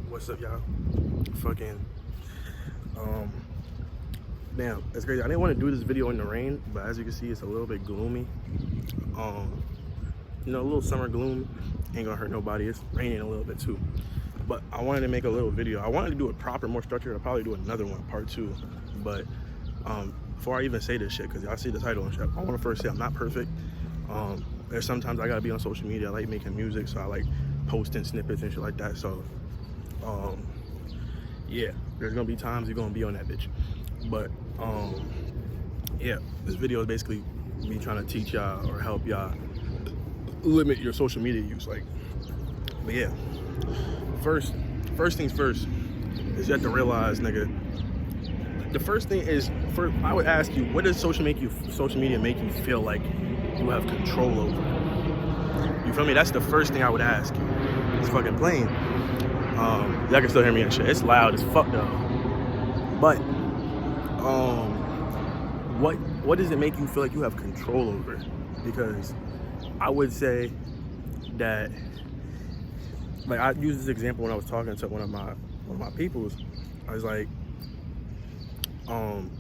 What's up, y'all? Fucking, damn, it's crazy. I didn't want to do this video in the rain, but as you can see, it's a little bit gloomy. You know, a little summer gloom ain't gonna hurt nobody. It's raining a little bit too. But I wanted to make a little video. I wanted to do it proper, more structured. I'll probably do another one, part 2. But before I even say this shit, because y'all see the title and shit, I want to first say I'm not perfect. There's sometimes I gotta be on social media. I like making music, so I like posting snippets and shit like that. So yeah, there's gonna be times you're gonna be on that bitch. But yeah, this video is basically me trying to teach y'all or help y'all limit your social media use. Like, but yeah, first things first is you have to realize, nigga, the first thing is, I would ask you, what does social media make you feel like you have control over? You feel me? That's the first thing I would ask you. It's fucking plain. Y'all can still hear me and shit. It's loud as fuck though. But what does it make you feel like you have control over? Because I would say that, like, I used this example when I was talking to one of my peoples. I was like,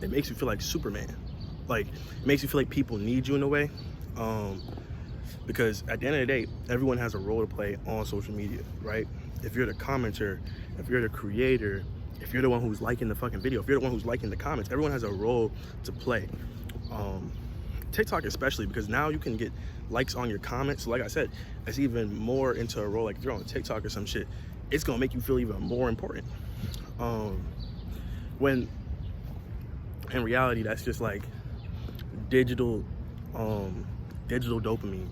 it makes you feel like Superman. Like, it makes you feel like people need you in a way. Because at the end of the day, everyone has a role to play on social media, right? If you're the commenter, if you're the creator, if you're the one who's liking the fucking video, if you're the one who's liking the comments, everyone has a role to play. TikTok especially, because now you can get likes on your comments. So like I said, it's even more into a role. Like if you're on TikTok or some shit, it's gonna make you feel even more important. When in reality, that's just like digital dopamine.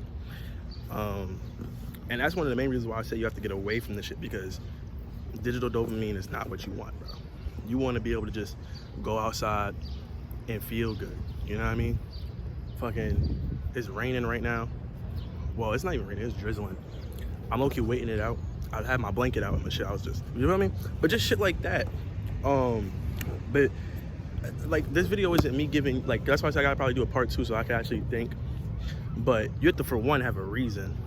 And that's one of the main reasons why I say you have to get away from this shit, because digital dopamine is not what you want, bro. You want to be able to just go outside and feel good. You know what I mean? Fucking, it's raining right now. Well, it's not even raining, it's drizzling. I'm low-key waiting it out. I had my blanket out and my shit. I was just, you know what I mean? But just shit like that. But like, this video isn't me giving, like, that's why I said I gotta probably do a part 2 so I can actually think. But you have to, for one, have a reason.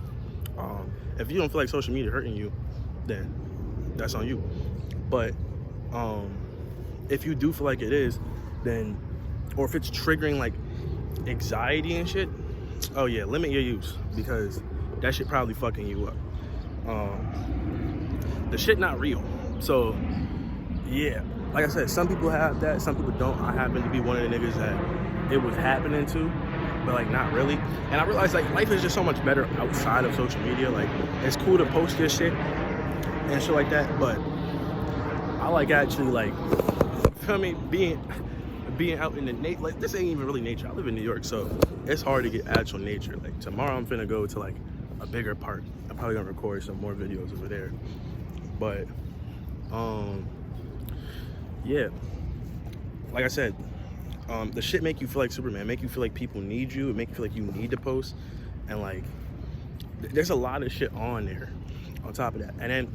If you don't feel like social media hurting you, then that's on you. But if you do feel like it is, then, or if it's triggering like anxiety and shit, oh yeah, limit your use, because that shit probably fucking you up. The shit not real. So yeah, like I said, some people have that, some people don't. I happen to be one of the niggas that it was happening to, but like not really. And I realized like life is just so much better outside of social media. Like, it's cool to post your shit and shit like that, but I like actually, like, feel me, being out in the nature. Like, this ain't even really nature. I live in New York, so it's hard to get actual nature. Like, tomorrow I'm finna go to like a bigger park. I'm probably gonna record some more videos over there. But yeah, like I said, the shit make you feel like Superman, make you feel like people need you, make you feel like you need to post. And like, there's a lot of shit on there on top of that. And then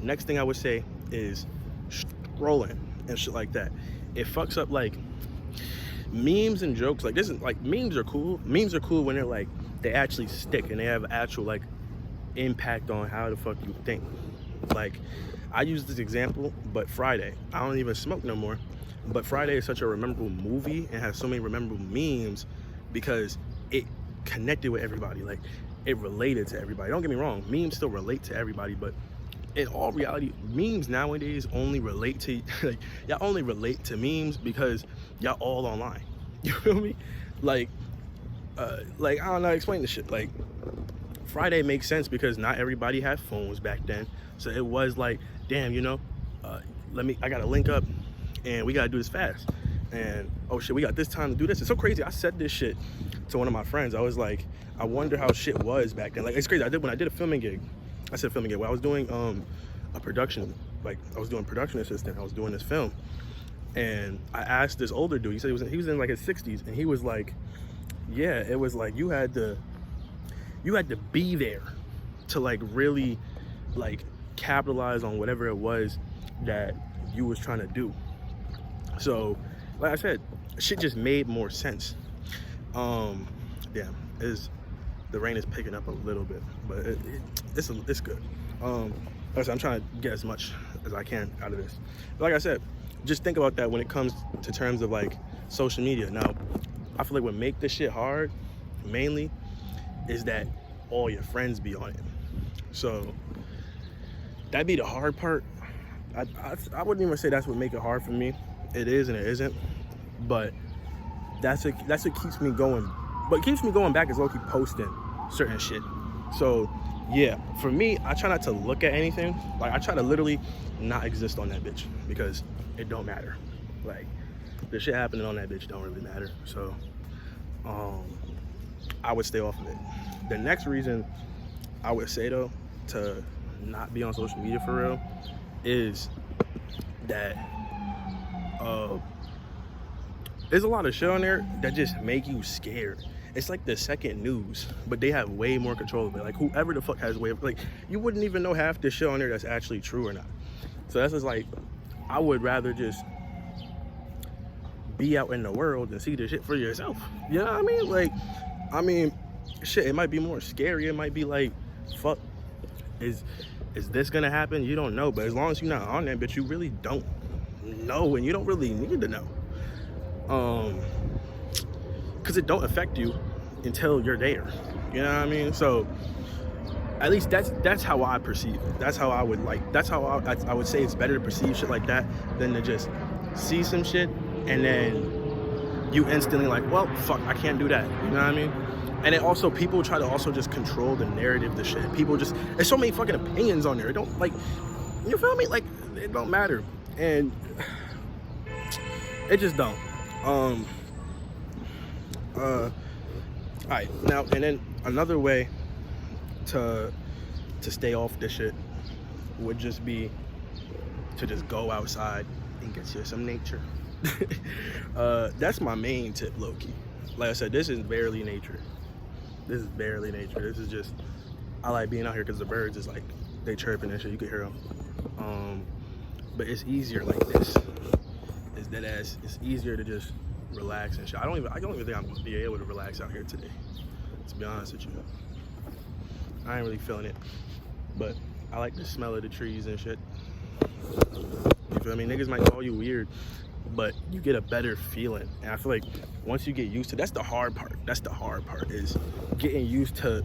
next thing I would say is scrolling and shit like that. It fucks up like memes and jokes. Like, this is like, memes are cool. Memes are cool when they're like, they actually stick and they have actual like impact on how the fuck you think. Like, I use this example, but Friday, I don't even smoke no more, but Friday is such a memorable movie and has so many memorable memes because it connected with everybody. Like, it related to everybody. Don't get me wrong, memes still relate to everybody, but in all reality, memes nowadays only relate to, like, y'all only relate to memes because y'all all online. You feel me? Like, I don't know how to explain this shit. Like, Friday makes sense because not everybody had phones back then. So it was like, damn, you know, I gotta link up and we gotta do this fast. And oh shit, we got this time to do this. It's so crazy. I said this shit to one of my friends. I was like, I wonder how shit was back then. Like, it's crazy. When I did a filming gig, I said filming gig, when I was doing a production, like I was doing production assistant, I was doing this film. And I asked this older dude, he said he was in like his 60s, and he was like, yeah, it was like you had to be there to like really like capitalize on whatever it was that you was trying to do. So like I said, shit just made more sense. Damn, the rain is picking up a little bit, but it's good. Like I said, I'm trying to get as much as I can out of this. But like I said, just think about that when it comes to terms of like social media. Now, I feel like what make this shit hard, mainly, is that all your friends be on it. So that'd be the hard part. I wouldn't even say that's what make it hard for me. It is and it isn't, but that's what keeps me going. What keeps me going back is low-key posting certain shit. So yeah, for me, I try not to look at anything. Like, I try to literally not exist on that bitch because it don't matter. Like, the shit happening on that bitch don't really matter. So I would stay off of it. The next reason I would say though to not be on social media for real is that there's a lot of shit on there that just make you scared. It's like the second news, but they have way more control of it. Like, whoever the fuck has way of, like, you wouldn't even know half the shit on there that's actually true or not. So that's just like, I would rather just be out in the world and see the shit for yourself. You know what I mean? Like, I mean, shit, it might be more scary. It might be like, fuck, is this gonna happen? You don't know. But as long as you're not on that bitch, you really don't know, and you don't really need to know. Because it don't affect you until you're there. You know what I mean? So at least that's how I perceive it. That's how I would like. That's how I would say it's better to perceive shit like that than to just see some shit and then you instantly like, well, fuck, I can't do that. You know what I mean? And then also people try to also just control the narrative, the shit. People just, there's so many fucking opinions on there. It don't, like, you feel me? Like, it don't matter. And it just don't. Alright, now, and then another way to stay off this shit would just be to just go outside and get you some nature. That's my main tip, low-key. Like I said, this is barely nature. This is barely nature. This is just, I like being out here because the birds is like, they chirping and shit. You can hear them. But it's easier like this. It's dead ass. It's easier to just relax and shit. I don't even think I'm gonna be able to relax out here today, to be honest with you. I ain't really feeling it, but I like the smell of the trees and shit. You feel me? Niggas might call you weird, but you get a better feeling. And I feel like once you get used to, that's the hard part. That's the hard part, is getting used to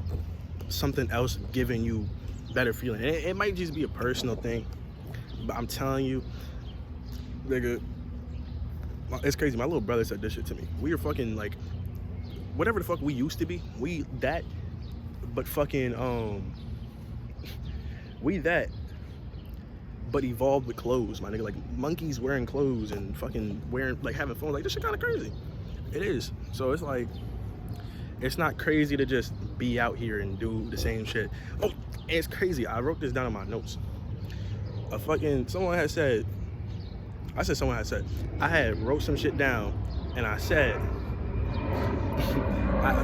something else giving you better feeling. And it might just be a personal thing, but I'm telling you, nigga, it's crazy. My little brother said this shit to me. We are fucking like, whatever the fuck we used to be, we that, but fucking, we that, but evolved with clothes, my nigga. Like, monkeys wearing clothes and fucking wearing, like, having phones. Like, this shit kind of crazy. It is. So it's like, it's not crazy to just be out here and do the same shit. Oh, and it's crazy. I wrote this down in my notes. Someone had said, I had wrote some shit down, and I said,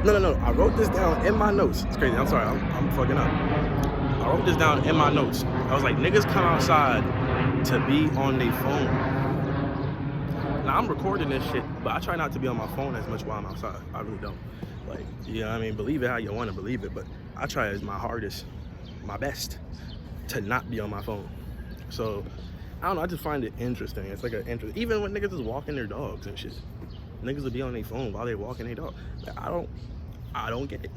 no, I wrote this down in my notes. It's crazy. I'm sorry. I'm fucking up. I wrote this down in my notes. I was like, niggas come outside to be on their phone. Now, I'm recording this shit, but I try not to be on my phone as much while I'm outside. I really don't. Like, you know what I mean? Believe it how you want to believe it, but I try as my hardest, my best, to not be on my phone. So, I don't know, I just find it interesting. It's like an interest. Even when niggas is walking their dogs and shit, niggas will be on their phone while they walking their dog. Like, I don't get it.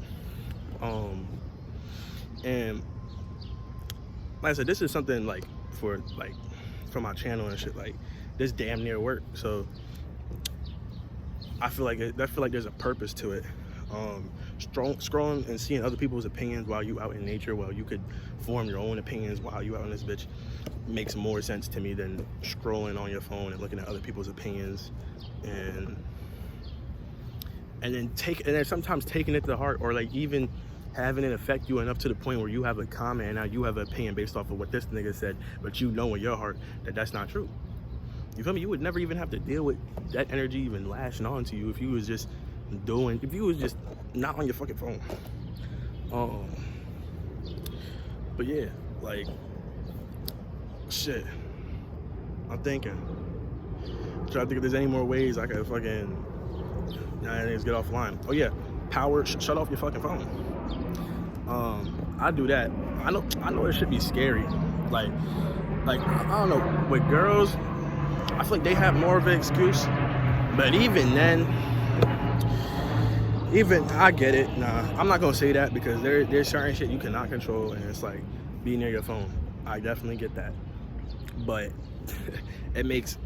And like I said, this is something like for my channel and shit. Like, this damn near work. So I feel like there's a purpose to it. Scrolling and seeing other people's opinions while you out in nature, while you could form your own opinions while you out in this bitch, makes more sense to me than scrolling on your phone and looking at other people's opinions and then sometimes taking it to heart, or like even having it affect you enough to the point where you have a comment and now you have an opinion based off of what this nigga said, but you know in your heart that that's not true. You feel me? You would never even have to deal with that energy even lashing on to you if you was just not on your fucking phone. But yeah, like, shit, I'm thinking, trying to think if there's any more ways I could fucking, niggas get offline. Oh yeah, shut off your fucking phone. I do that. I know it should be scary. Like, like, I don't know, with girls, I feel like they have more of an excuse. But even then, I get it. Nah, I'm not gonna say that because there's certain shit you cannot control, and it's like, be near your phone. I definitely get that. But it makes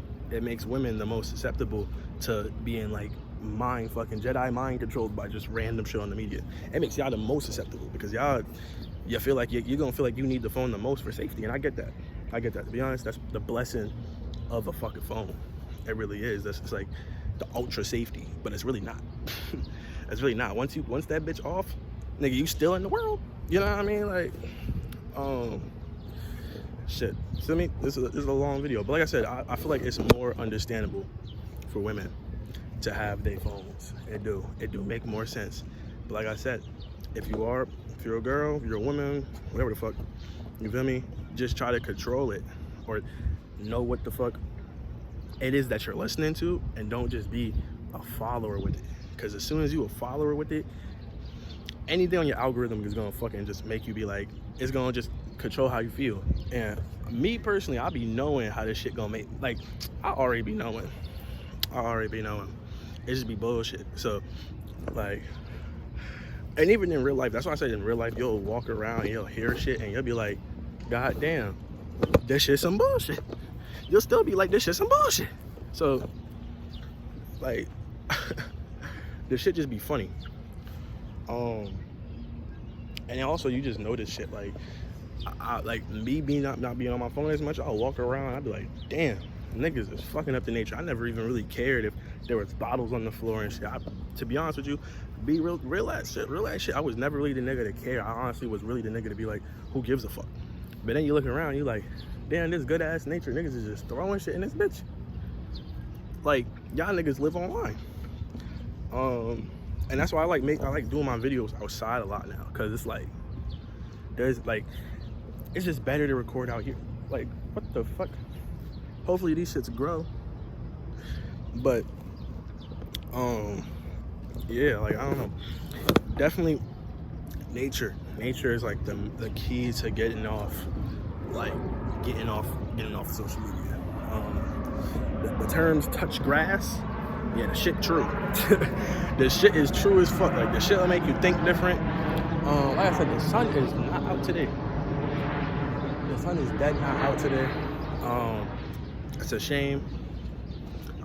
women the most susceptible to being like Jedi mind controlled by just random shit on the media. It makes y'all the most susceptible because you feel like you're gonna feel like you need the phone the most for safety, and I get that. To be honest, that's the blessing of a fucking phone. It really is. It's like the ultra safety, but it's really not. It's really not. Once that bitch off, nigga, you still in the world. You know what I mean? Like, shit. So, I mean, this is a long video, but like I said, I feel like it's more understandable for women to have their phones. It do make more sense. But like I said, if you're a girl, if you're a woman, whatever the fuck, you feel me? Just try to control it or know what the fuck it is that you're listening to, and don't just be a follower with it. Because as soon as you a follower with it, anything on your algorithm is gonna fucking just make you be like, it's gonna just control how you feel. And me personally, I be knowing how this shit gonna make, like, I already be knowing. It just be bullshit. So, like, and even in real life, that's why I said in real life, you'll walk around and you'll hear shit and you'll be like, God damn, this shit's some bullshit. You'll still be like, this shit's some bullshit. So, like, this shit just be funny. And also you just notice shit like, I like me being not being on my phone as much. I'll walk around, I'd be like, damn, niggas is fucking up the nature. I never even really cared if there was bottles on the floor and shit. To be honest with you, be real ass shit. I was never really the nigga to care. I honestly was really the nigga to be like, who gives a fuck? But then you look around, you like, damn, this good ass nature niggas is just throwing shit in this bitch. Like, y'all niggas live online. And that's why I like doing my videos outside a lot now, cause it's like, it's just better to record out here. Like, what the fuck? Hopefully these shits grow. But yeah, like, I don't know. Definitely nature is like the key to getting off social media. The terms touch grass. Yeah, the shit true. The shit is true as fuck. Like, the shit will make you think different. Like I said, the sun is not out today. The sun is dead not out today. It's a shame.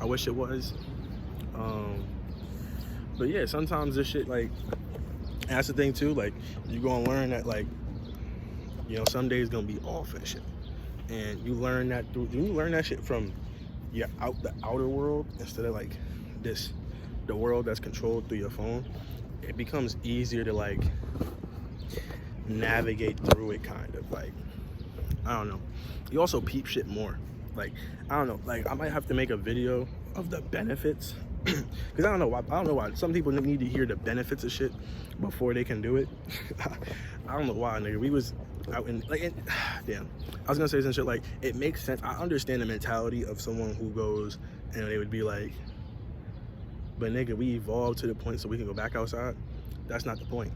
I wish it was. But yeah, sometimes this shit, like, and that's the thing too, like, you're gonna learn that, like, you know, some days gonna be off and shit. And you learn that shit from the outer world instead of like the world that's controlled through your phone. It becomes easier to like navigate through it, kind of. Like, I don't know, you also peep shit more. Like, I don't know, like, I might have to make a video of the benefits because I don't know why some people need to hear the benefits of shit before they can do it. I don't know why, nigga. We was out in, like, damn, I was gonna say some shit like, it makes sense. I understand the mentality of someone who goes and they would be like, but nigga, we evolved to the point so we can go back outside. That's not the point.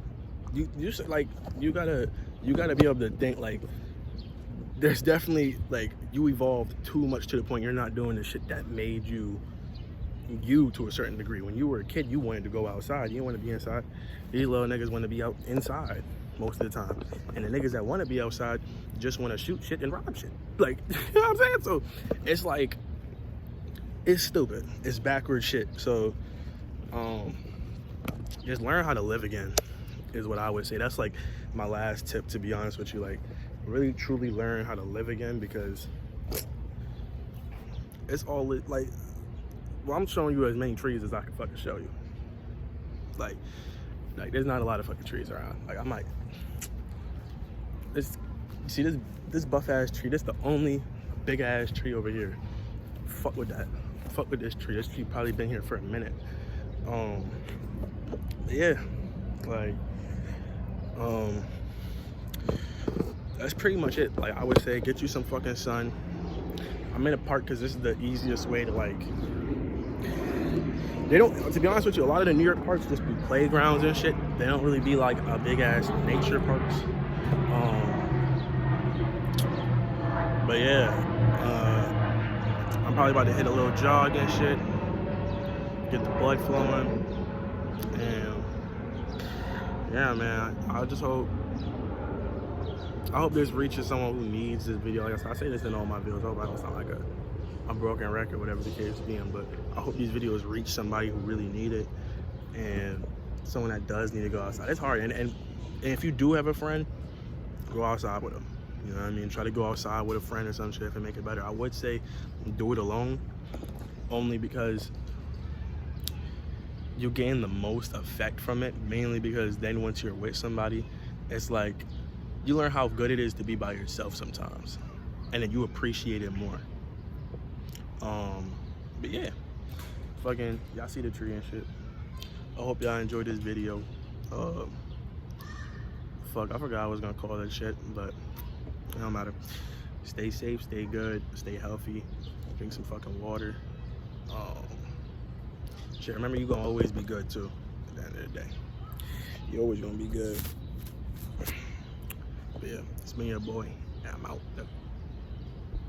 You like, you gotta be able to think like, there's definitely, like, you evolved too much to the point you're not doing the shit that made you to a certain degree. When you were a kid, you wanted to go outside. You didn't want to be inside. These little niggas want to be out inside most of the time. And the niggas that want to be outside just want to shoot shit and rob shit. Like, you know what I'm saying? So it's like, it's stupid. It's backward shit. So just learn how to live again is what I would say. That's like my last tip, to be honest with you. Like, really truly learn how to live again, because it's all like, well, I'm showing you as many trees as I can fucking show you. Like there's not a lot of fucking trees around. Like, I might, see this buff ass tree. This the only big ass tree over here. Fuck with that. Fuck with this tree. This tree probably been here for a minute. Yeah, like, that's pretty much it. Like, I would say, get you some fucking sun. I'm in a park because this is the easiest way to, like, they don't, to be honest with you, a lot of the New York parks just be playgrounds and shit. They don't really be like a big ass nature parks. But yeah, I'm probably about to hit a little jog and shit, get the blood flowing, and yeah, man, I hope this reaches someone who needs this video. Like I say this in all my videos. I hope I don't sound like a broken record, whatever the case being, but I hope these videos reach somebody who really need it, and someone that does need to go outside. It's hard, and if you do have a friend, go outside with them. You know what I mean? Try to go outside with a friend or some shit and make it better. I would say do it alone, only because you gain the most effect from it, mainly because then once you're with somebody, it's like you learn how good it is to be by yourself sometimes, and then you appreciate it more. But yeah, fucking y'all see the tree and shit. I hope y'all enjoyed this video. Fuck, I forgot I was gonna call that shit, but it don't matter. Stay safe, stay good, stay healthy, drink some fucking water. Shit, remember you gonna always be good too at the end of the day. You always gonna be good. But yeah, it's been your boy, and I'm out.